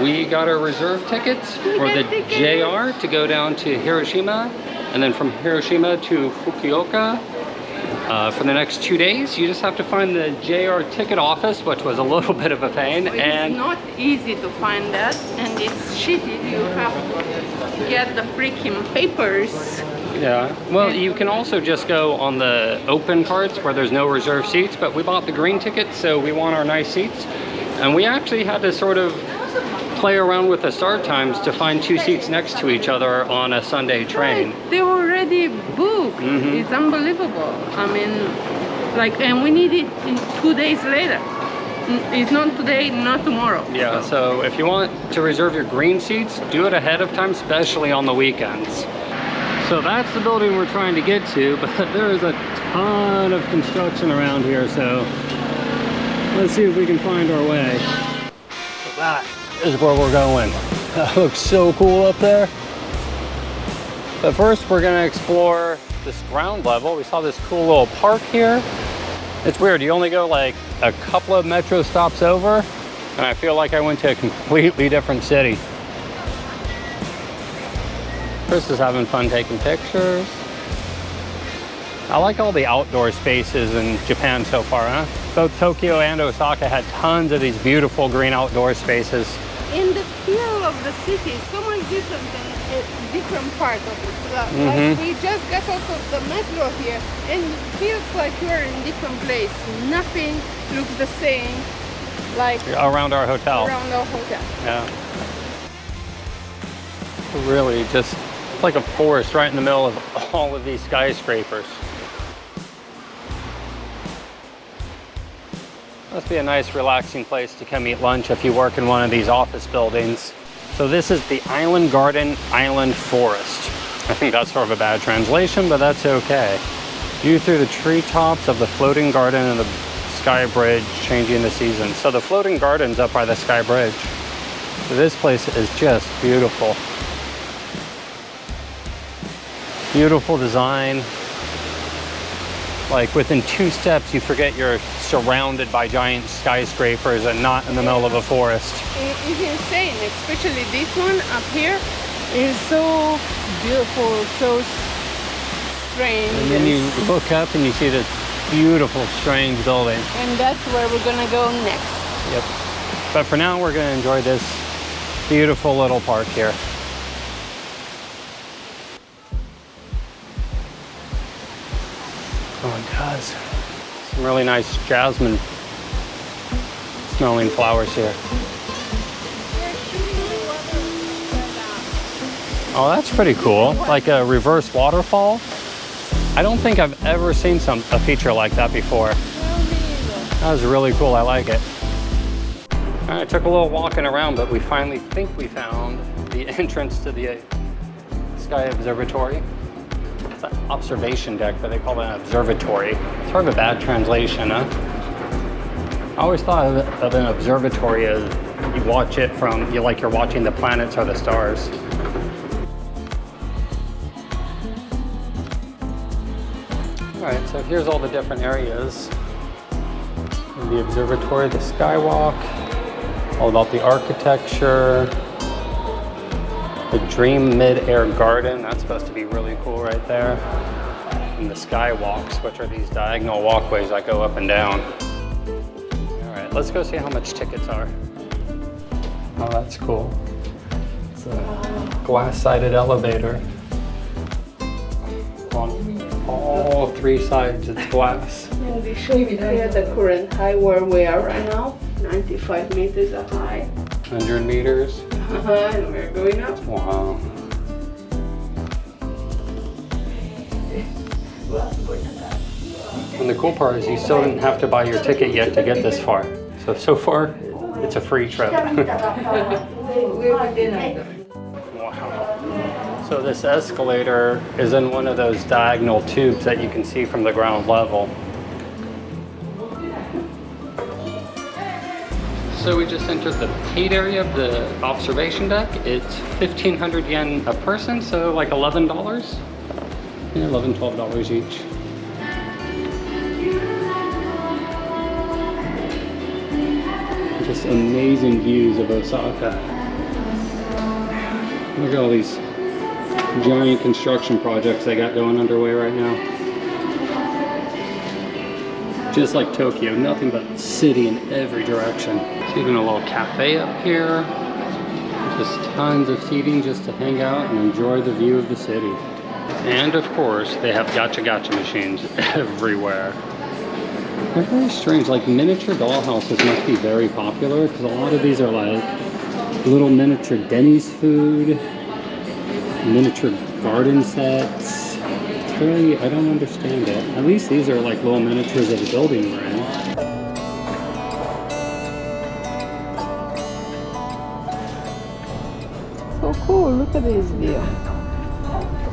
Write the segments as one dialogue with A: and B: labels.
A: We got our reserve tickets for the JR to go down to Hiroshima, and then from Hiroshima to Fukuoka for the next 2 days. You just have to find the JR ticket office, which was a little bit of a pain.
B: It's not easy to find that, and it's shitty. You have to get the freaking papers.
A: Yeah, well, you can also just go on the open carts where there's no reserved seats, but we bought the green ticket, so we want our nice seats. And we actually had to sort of play around with the start times to find 2 seats next to each other on a Sunday train.
B: Right. They already booked. It's unbelievable. I mean, like, and we need it in 2 days later. It's not today, not tomorrow.
A: Yeah, so if you want to reserve your green seats, do it ahead of time, especially on the weekends. So that's the building we're trying to get to, but there is a ton of construction around here, so let's see if we can find our way. So that is where we're going. That looks so cool up there. But first we're gonna explore this ground level. We saw this cool little park here. It's weird, you only go like a couple of metro stops over, and I feel like I went to a completely different city. Chris is having fun taking pictures. I like all the outdoor spaces in Japan so far, huh? Both Tokyo and Osaka had tons of these beautiful green outdoor spaces.
B: In the feel of the city, so much different than a different part of it. Like we just got out of the metro here, and it feels like you're in a different place. Nothing looks the same, like
A: around our hotel.
B: Around our hotel.
A: Yeah. Really just like a forest right in the middle of all of these skyscrapers. Must be a nice relaxing place to come eat lunch if you work in one of these office buildings. So this is the Island Garden Island Forest. I think that's sort of a bad translation, but that's okay. View through the treetops of the floating garden and the sky bridge changing the seasons. So the floating garden's up by the sky bridge. So this place is just beautiful. Beautiful design. Like within 2 steps, you forget you're surrounded by giant skyscrapers and not in the middle of a forest.
B: It's insane, especially this one up here is so beautiful, so strange.
A: And then you look up and you see this beautiful, strange building.
B: And that's where we're gonna go next.
A: Yep. But for now, we're gonna enjoy this beautiful little park here. Oh, it does. Some really nice jasmine smelling flowers here. Oh, that's pretty cool. Like a reverse waterfall. I don't think I've ever seen a feature like that before. That was really cool. I like it. All right, took a little walking around, but we finally think we found the entrance to the Sky Observatory. It's an observation deck, but they call it an observatory. It's sort of a bad translation, huh? I always thought of an observatory as you watch it from, like you're watching the planets or the stars. All right, so here's all the different areas. The observatory, the skywalk, all about the architecture, the Dream Mid-Air Garden, that's supposed to be really cool right there. And the skywalks, which are these diagonal walkways that go up and down. All right, let's go see how much tickets are. Oh, that's cool. It's a glass-sided elevator. On all 3 sides, it's glass.
B: And they show you here the current height where we are right now, 95 meters high.
A: 100 meters.
B: And we're going up.
A: Wow. And the cool part is you still didn't have to buy your ticket yet to get this far. So far, it's a free trip. Wow. So this escalator is in one of those diagonal tubes that you can see from the ground level. So we just entered the paid area of the observation deck. It's 1,500 yen a person, so like $11. Yeah, $11, $12 each. Just amazing views of Osaka. Look at all these giant construction projects they got going underway right now. Just like Tokyo, nothing but city in every direction. There's even a little cafe up here. Just tons of seating just to hang out and enjoy the view of the city. And of course, they have gacha machines everywhere. They're very strange, like miniature dollhouses must be very popular because a lot of these are like little miniature Denny's food, miniature garden sets. It's really, I don't understand it. At least these are like little miniatures of the building we're in.
B: So cool, look at this view.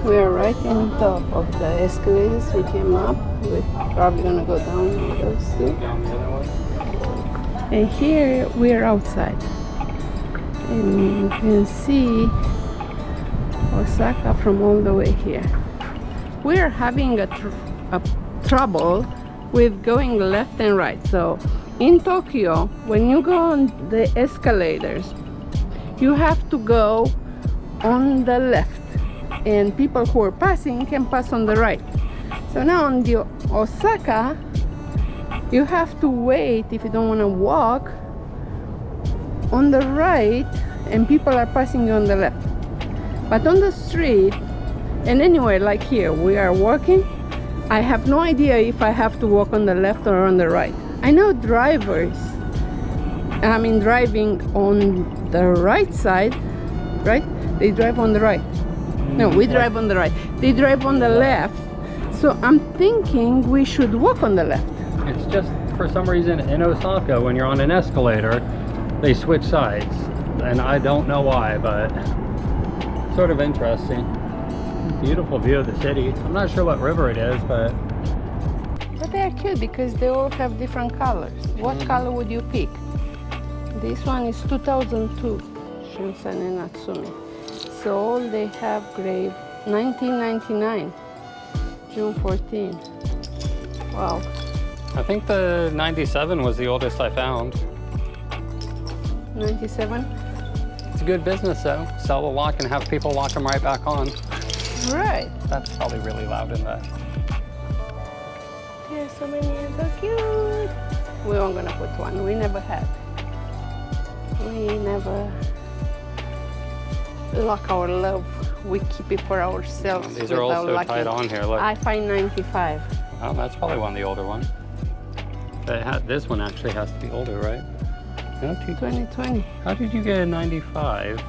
B: We are right on top of the escalators we came up. We're probably gonna go down those two.
A: Down the other one.
B: And here we're outside. And you can see Osaka from all the way here. We're having a trouble with going left and right. So in Tokyo, when you go on the escalators, you have to go on the left, and people who are passing can pass on the right. So now on the Osaka, you have to wait if you don't want to walk on the right, and people are passing you on the left. But on the street, and anywhere like here, we are walking, I have no idea if I have to walk on the left or on the right. I know drivers, driving on the right side, right? They drive on the right. No, we drive on the right. They drive on the left. So I'm thinking we should walk on the left.
A: It's just for some reason in Osaka, when you're on an escalator, they switch sides. And I don't know why, but sort of interesting. Beautiful view of the city. I'm not sure what river it is, but
B: they are cute because they all have different colors. What color would you pick? This one is 2002, Shinsen and Natsumi. So all they have grave 1999, June 14. Wow.
A: I think the 97 was the oldest I found.
B: 97?
A: It's a good business though. Sell the lock and have people lock them right back on.
B: Right.
A: That's probably really loud in there.
B: There's so many, so cute. We weren't gonna put one. We never had. We never lock our love. We keep it for ourselves.
A: These are all so tight on here. Look.
B: I find 95.
A: Oh, that's probably one of the older ones. This one actually has to be older, right? No,
B: 2020.
A: How did you get a 95?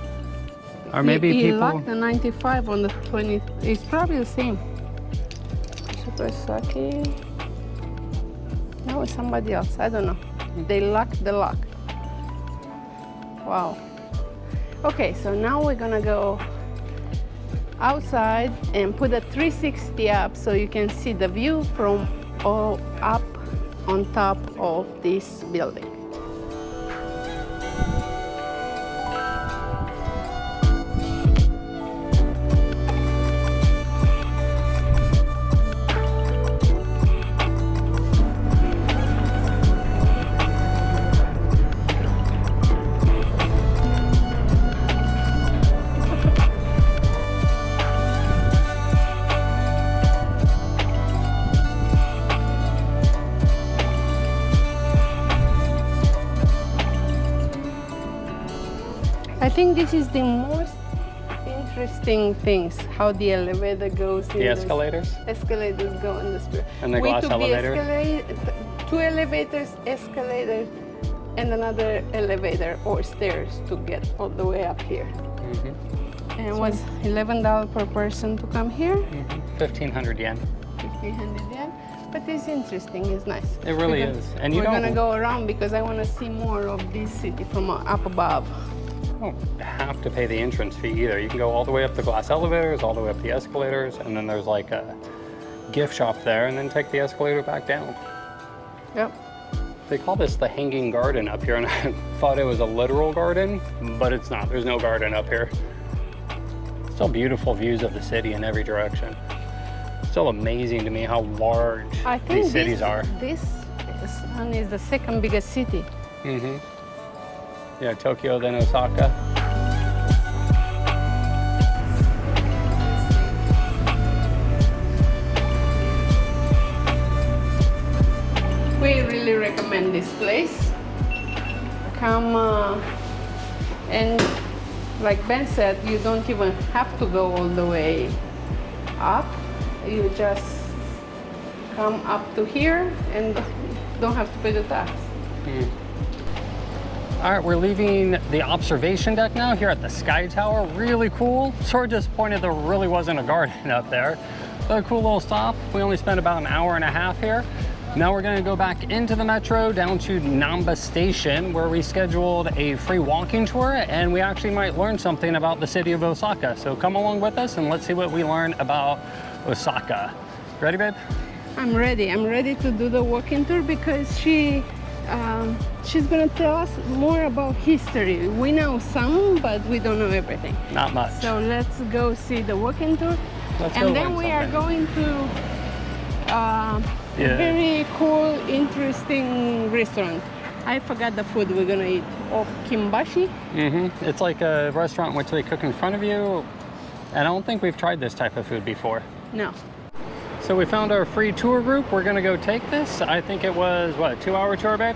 A: Or maybe
B: he
A: people
B: locked the 95 on the 20. It's probably the same. Supersaki. No, it's somebody else. I don't know. They locked the lock. Wow. Okay, so now we're gonna go outside and put a 360 up so you can see the view from all up on top of this building. I think this is the most interesting things, how the elevator goes.
A: the escalators
B: Escalators go in the spirit.
A: and the glass elevator.
B: Two elevators, escalators, and another elevator or stairs to get all the way up here. And it was $11 per person to come here.
A: 1,500 yen.
B: 1,500 yen. But it's interesting, it's nice.
A: It really is. And
B: we're gonna go around because I want to see more of this city from up above.
A: You don't have to pay the entrance fee either. You can go all the way up the glass elevators, all the way up the escalators, and then there's like a gift shop there, and then take the escalator back down.
B: Yep.
A: They call this the hanging garden up here, and I thought it was a literal garden, but it's not. There's no garden up here. Still beautiful views of the city in every direction. Still amazing to me how large these cities are.
B: This one is the second biggest city.
A: Yeah, Tokyo, then Osaka.
B: We really recommend this place. Come and like Ben said, you don't even have to go all the way up. You just come up to here and don't have to pay the tax.
A: All right, we're leaving the observation deck now here at the Sky Tower. Really cool. Sort of disappointed there really wasn't a garden up there. But a cool little stop. We only spent about an hour and a half here. Now we're gonna go back into the metro down to Namba Station, where we scheduled a free walking tour, and we actually might learn something about the city of Osaka. So come along with us and let's see what we learn about Osaka. Ready, babe?
B: I'm ready. I'm ready to do the walking tour because she's gonna tell us more about history. We know some, but we don't know everything.
A: Not much.
B: So let's go see the walking tour. And then we are going to a very cool, interesting restaurant. I forgot the food we're gonna eat. Okimbashi?
A: It's like a restaurant which they cook in front of you. And I don't think we've tried this type of food before.
B: No.
A: So we found our free tour group. We're gonna go take this. I think it was, what, a 2-hour tour, babe?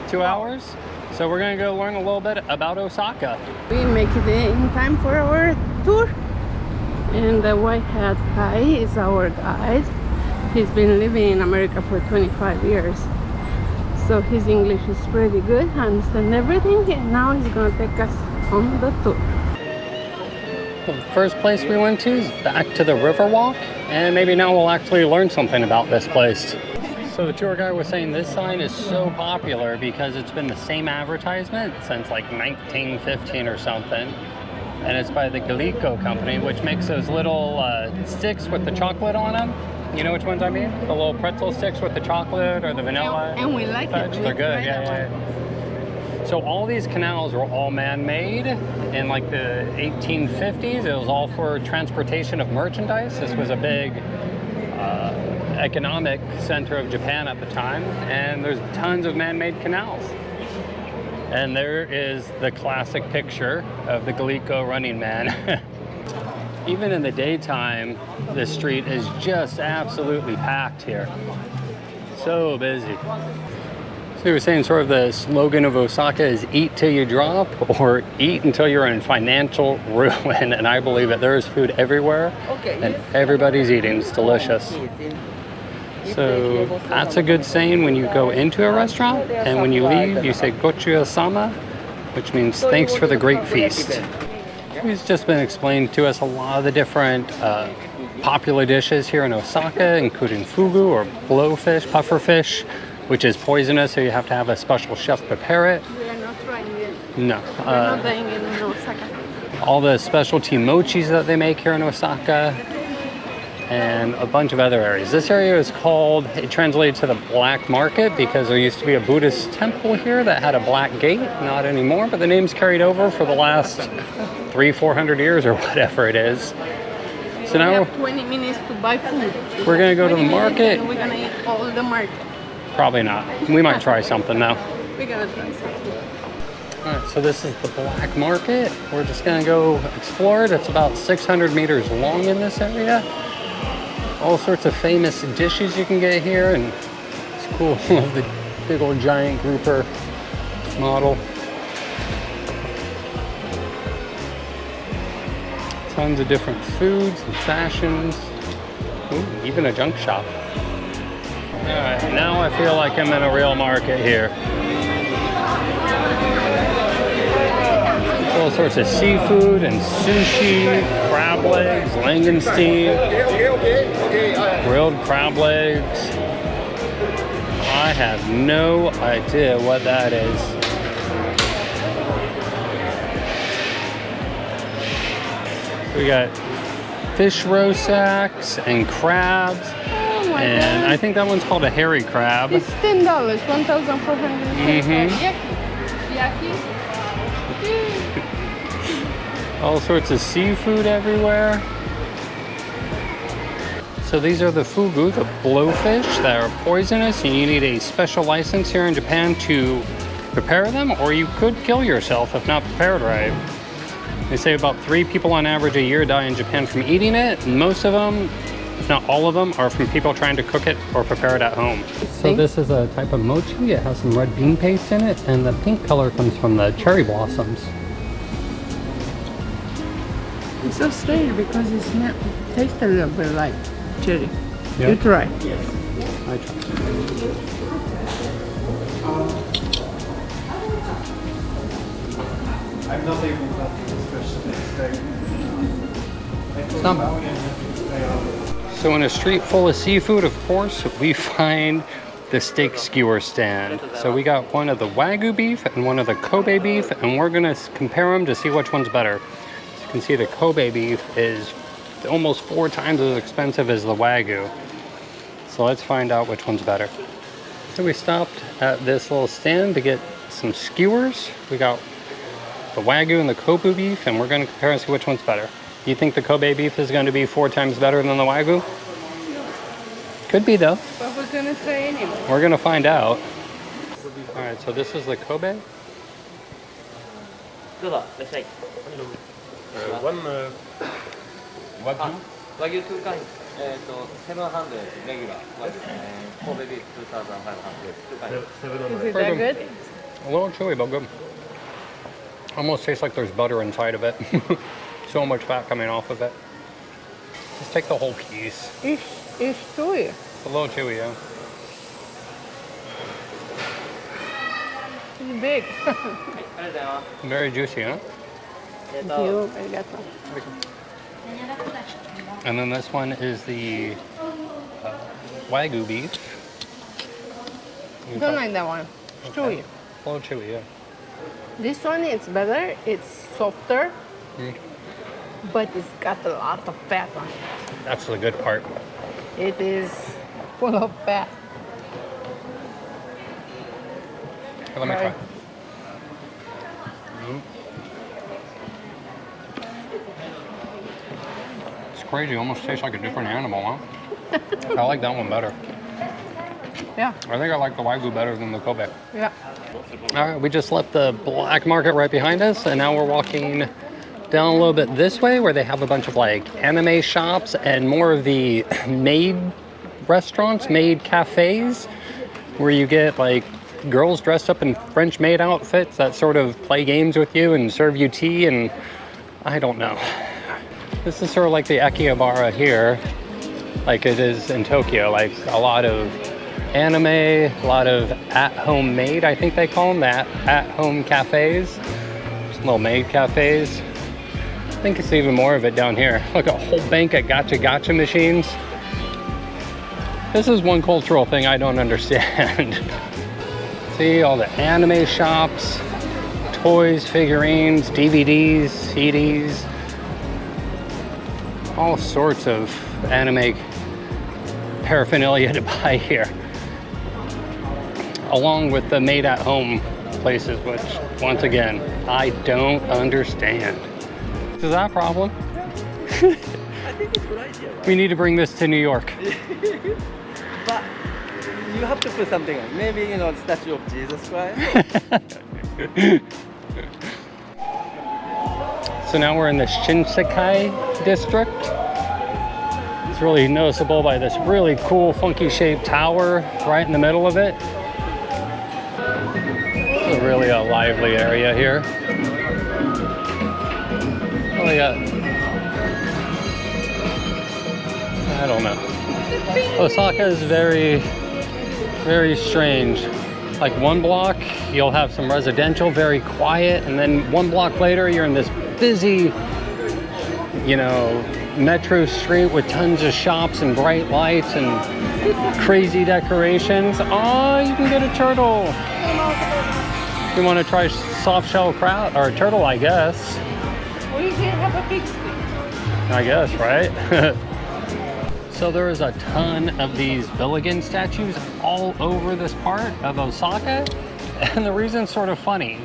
A: 2 hours? So we're gonna go learn a little bit about Osaka.
B: We make it in time for our tour. And the white hat guy is our guide. He's been living in America for 25 years. So his English is pretty good, I understand everything, and now he's gonna take us on the tour.
A: The first place we went to is back to the Riverwalk, and maybe now we'll actually learn something about this place. So the tour guide was saying this sign is so popular because it's been the same advertisement since like 1915 or something. And it's by the Glico company, which makes those little sticks with the chocolate on them. You know which ones I mean? The little pretzel sticks with the chocolate or the vanilla.
B: And we like it.
A: They're good, yeah. So all these canals were all man-made in like the 1850s. It was all for transportation of merchandise. This was a big economic center of Japan at the time. And there's tons of man-made canals. And there is the classic picture of the Glico running man. Even in the daytime, the street is just absolutely packed here. So busy. So you were saying sort of the slogan of Osaka is eat till you drop or eat until you're in financial ruin. And I believe that there is food everywhere and everybody's eating. It's delicious. So that's a good saying when you go into a restaurant, and when you leave, you say "Gochu-sama," which means thanks for the great feast. He's just been explaining to us a lot of the different popular dishes here in Osaka, including fugu or blowfish, pufferfish, which is poisonous, so you have to have a special chef prepare it.
B: We are not trying it.
A: No.
B: We're not dying in Osaka.
A: All the specialty mochis that they make here in Osaka, and a bunch of other areas. This area is called, it translated to the Black Market because there used to be a Buddhist temple here that had a black gate. Not anymore, but the name's carried over for the last 300-400 years or whatever it is. So now
B: we have 20 minutes to buy food.
A: We're gonna go to the market.
B: And we're gonna eat all the market.
A: Probably not. We might try something now.
B: We're gonna try something.
A: All right, so this is the Black Market. We're just gonna go explore it. It's about 600 meters long in this area. All sorts of famous dishes you can get here, and it's cool. I love the big old giant grouper model. Tons of different foods and fashions. Ooh, even a junk shop. All right, now I feel like I'm in a real market here. All sorts of seafood and sushi, crab legs, langoustine, grilled crab legs. I have no idea what that is. We got fish roast sacks and crabs.
B: Oh my
A: And
B: God.
A: I think that one's called a hairy crab.
B: It's $10, 1,400. Yaki.
A: All sorts of seafood everywhere. So these are the fugu, the blowfish that are poisonous, and you need a special license here in Japan to prepare them, or you could kill yourself if not prepared right. They say about 3 people on average a year die in Japan from eating it. Most of them, if not all of them, are from people trying to cook it or prepare it at home. So this is a type of mochi. It has some red bean paste in it, and the pink color comes from the cherry blossoms.
B: It's so strange because it tastes a little bit like cherry.
A: Yeah.
B: You try.
A: Yes. I try.
C: I'm not able to especially.
A: It's not bad. So in a street full of seafood, of course, we find the steak skewer stand. So we got one of the Wagyu beef and one of the Kobe beef, and we're gonna compare them to see which one's better. As you can see, the Kobe beef is almost 4 times as expensive as the Wagyu. So let's find out which one's better. So we stopped at this little stand to get some skewers. We got the Wagyu and the Kobe beef, and we're gonna compare and see which one's better. Do you think the Kobe beef is going to be 4 times better than the Wagyu? Could be though.
B: But we're gonna try anyway.
A: We're going to find out. All right, so this is the Kobe.
D: One Wagyu? Wagyu 2 kinds. 700 regular Wagyu and Kobe beef 2,500. 2 kinds.
B: Is it that good?
A: A little chewy, but good. Almost tastes like there's butter inside of it. So much fat coming off of it. Just take the whole piece.
B: It's chewy.
A: It's a little chewy, yeah.
B: It's big.
A: Very juicy, huh?
B: Thank you. Arigato.
A: And then this one is the Wagyu beef.
B: Don't like that one. It's chewy.
A: A little chewy, yeah.
B: This one is better. It's softer. But it's got a lot of fat on it.
A: That's the good part.
B: It is full of fat.
A: Let me try. It's crazy. Almost tastes like a different animal, huh? I like that one better.
B: Yeah.
A: I think I like the Wagyu better than the Kobe.
B: Yeah.
A: All right, we just left the Black Market right behind us, and now we're walking down a little bit this way where they have a bunch of like anime shops and more of the maid restaurants, maid cafes, where you get like girls dressed up in French maid outfits that sort of play games with you and serve you tea, and I don't know. This is sort of like the Akihabara here, like it is in Tokyo, like a lot of anime, a lot of at-home maid, I think they call them, that at-home cafes, just little maid cafes. I think it's even more of it down here. Look, a whole bank of gotcha machines. This is one cultural thing I don't understand. See, all the anime shops, toys, figurines, DVDs, CDs, all sorts of anime paraphernalia to buy here. Along with the made-at-home places, which, once again, I don't understand. Is that a problem?
D: I think it's a good idea.
A: We need to bring this to New York.
D: But you have to put something on. Maybe, the statue of Jesus Christ.
A: So now we're in the Shinsekai district. It's really noticeable by this really cool, funky shaped tower right in the middle of it. It's really a lively area here. Oh yeah. I don't know. Osaka is very, very strange. Like one block, you'll have some residential, very quiet, and then one block later, you're in this busy, metro street with tons of shops and bright lights and crazy decorations. Oh, you can get a turtle. You want to try soft shell crab or turtle, I guess.
B: Or you can have a big stick.
A: I guess, right? So there is a ton of these Billigan statues all over this part of Osaka. And the reason's sort of funny.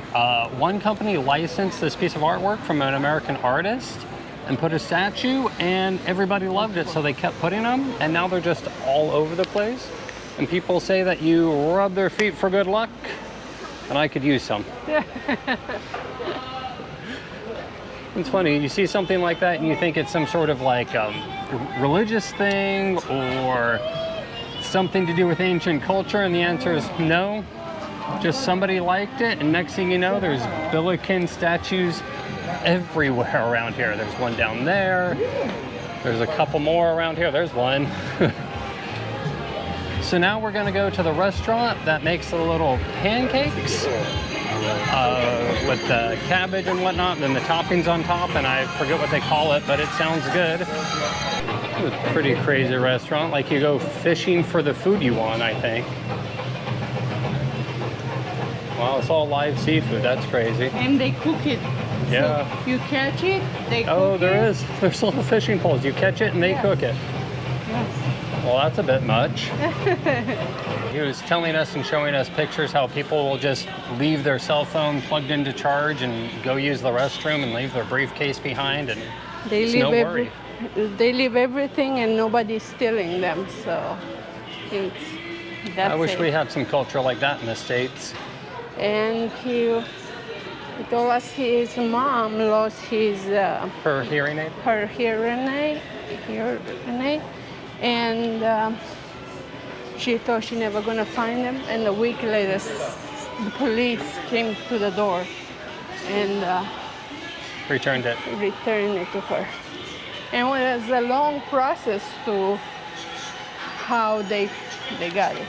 A: One company licensed this piece of artwork from an American artist and put a statue, and everybody loved it, so they kept putting them, and now they're just all over the place. And people say that you rub their feet for good luck, and I could use some. It's funny, you see something like that and you think it's some sort of like religious thing or something to do with ancient culture, and the answer is no. Just somebody liked it, and next thing you know, there's Billiken statues everywhere around here. There's one down there. There's a couple more around here. There's one. So now we're gonna go to the restaurant that makes the little pancakes with the cabbage and whatnot, and then the toppings on top, and I forget what they call it, but it sounds good. It's a pretty crazy restaurant. Like you go fishing for the food you want, I think. Wow, it's all live seafood. That's crazy.
B: And they cook it.
A: Yeah.
B: So you catch it, they cook
A: Oh,
B: it.
A: there is. There's little fishing poles. You catch it and they cook it.
B: Yes.
A: Well, that's a bit much. He was telling us and showing us pictures how people will just leave their cell phone plugged into charge and go use the restroom and leave their briefcase behind, and
B: They
A: it's
B: leave
A: no worry.
B: they leave everything and nobody's stealing them. So that's
A: I wish
B: it.
A: we had some culture like that in the States.
B: And he told us his mom lost his
A: Her hearing aid?
B: her hearing aid, and she thought she never gonna find them. And a week later, the police came to the door and
A: Returned it.
B: returned it to her. And it was a long process to how they got it.